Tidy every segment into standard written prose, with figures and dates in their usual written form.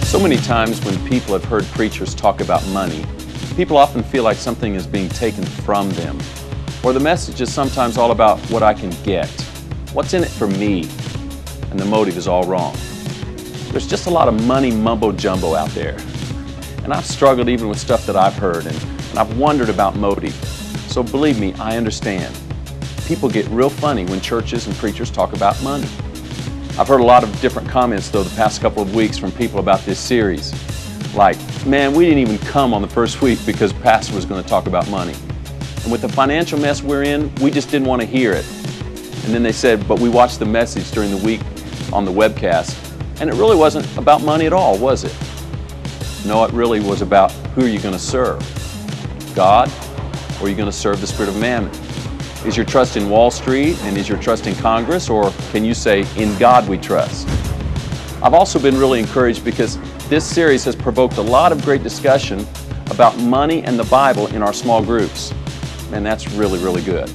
So many times when people have heard preachers talk about money, people often feel like something is being taken from them. Or the message is sometimes all about what I can get. What's in it for me? And the motive is all wrong. There's just a lot of money mumbo-jumbo out there. And I've struggled even with stuff that I've heard, and I've wondered about motive. So believe me, I understand. People get real funny when churches and preachers talk about money. I've heard a lot of different comments, though, the past couple of weeks from people about this series. Like, man, we didn't even come on the first week because Pastor was going to talk about money. And with the financial mess we're in, we just didn't want to hear it. And then they said, but we watched the message during the week on the webcast, and it really wasn't about money at all, was it? No, it really was about who are you going to serve? God, or are you going to serve the spirit of mammon? Is your trust in Wall Street, and is your trust in Congress, or can you say, in God we trust? I've also been really encouraged because this series has provoked a lot of great discussion about money and the Bible in our small groups. And that's really, really good.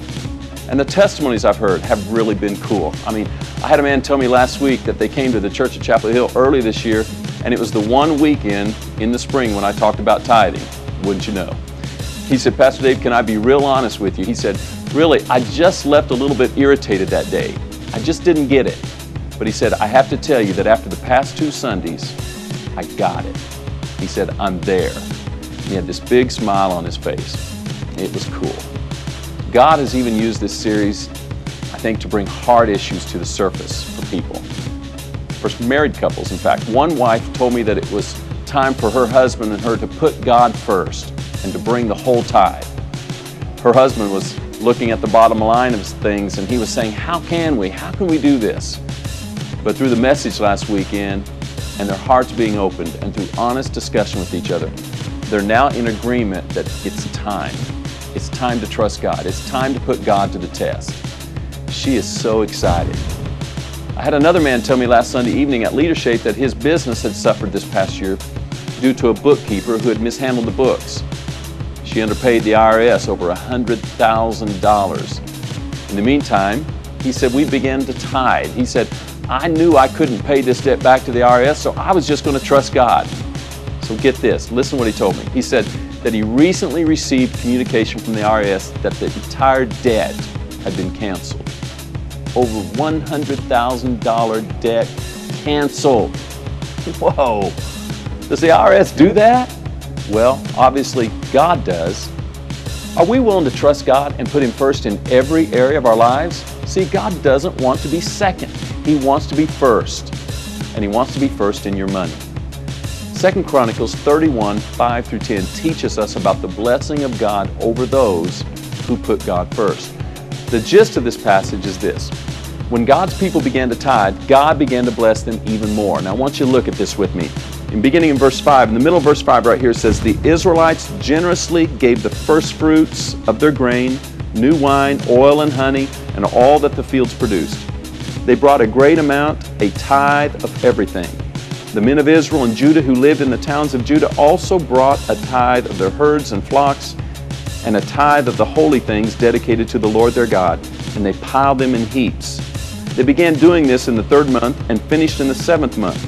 And the testimonies I've heard have really been cool. I mean, I had a man tell me last week that they came to the church at Chapel Hill early this year, and it was the one weekend in the spring when I talked about tithing, wouldn't you know. He said, Pastor Dave, can I be real honest with you? He said, really, I just left a little bit irritated that day. I just didn't get it. But he said, I have to tell you that after the past 2 Sundays, I got it. He said, I'm there. He had this big smile on his face. It was cool. God has even used this series, I think, to bring hard issues to the surface for people. For married couples, in fact. One wife told me that it was time for her husband and her to put God first and to bring the whole tithe. Her husband was looking at the bottom line of things, and he was saying, how can we do this? But through the message last weekend and their hearts being opened and through honest discussion with each other, they're now in agreement that it's time. It's time to trust God. It's time to put God to the test. She is so excited. I had another man tell me last Sunday evening at Leadership that his business had suffered this past year due to a bookkeeper who had mishandled the books. She underpaid the IRS over $100,000. In the meantime, he said, we began to tithe. He said, I knew I couldn't pay this debt back to the IRS, so I was just going to trust God. So get this, listen to what he told me. He said that he recently received communication from the IRS that the entire debt had been canceled. Over $100,000 debt canceled. Whoa, does the IRS do that? Well, obviously God does. Are we willing to trust God and put Him first in every area of our lives? See, God doesn't want to be second. He wants to be first. And He wants to be first in your money. 2 Chronicles 31, 5 through 10 teaches us about the blessing of God over those who put God first. The gist of this passage is this. When God's people began to tithe, God began to bless them even more. Now I want you to look at this with me. Beginning in verse 5, in the middle of verse 5 right here, it says, the Israelites generously gave the first fruits of their grain, new wine, oil, and honey, and all that the fields produced. They brought a great amount, a tithe of everything. The men of Israel and Judah who lived in the towns of Judah also brought a tithe of their herds and flocks, and a tithe of the holy things dedicated to the Lord their God, and they piled them in heaps. They began doing this in the 3rd month and finished in the 7th month.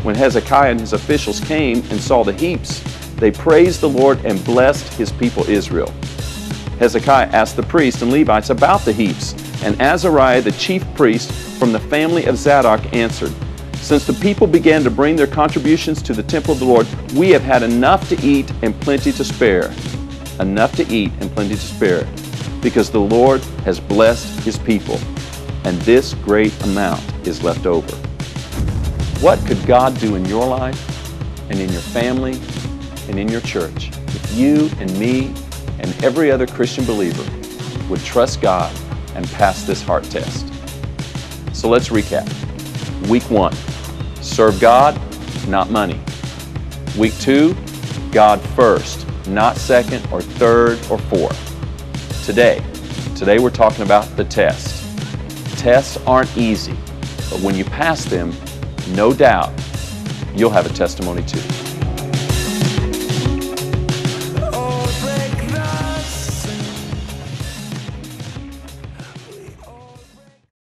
When Hezekiah and his officials came and saw the heaps, they praised the Lord and blessed His people Israel. Hezekiah asked the priests and Levites about the heaps, and Azariah, the chief priest from the family of Zadok, answered, since the people began to bring their contributions to the temple of the Lord, we have had enough to eat and plenty to spare. Enough to eat and plenty to spare, because the Lord has blessed His people, and this great amount is left over. What could God do in your life and in your family and in your church if you and me and every other Christian believer would trust God and pass this heart test? So let's recap. Week 1, serve God, not money. Week 2, God first, not second or third or fourth. Today we're talking about the test. Tests aren't easy, but when you pass them, no doubt you'll have a testimony too.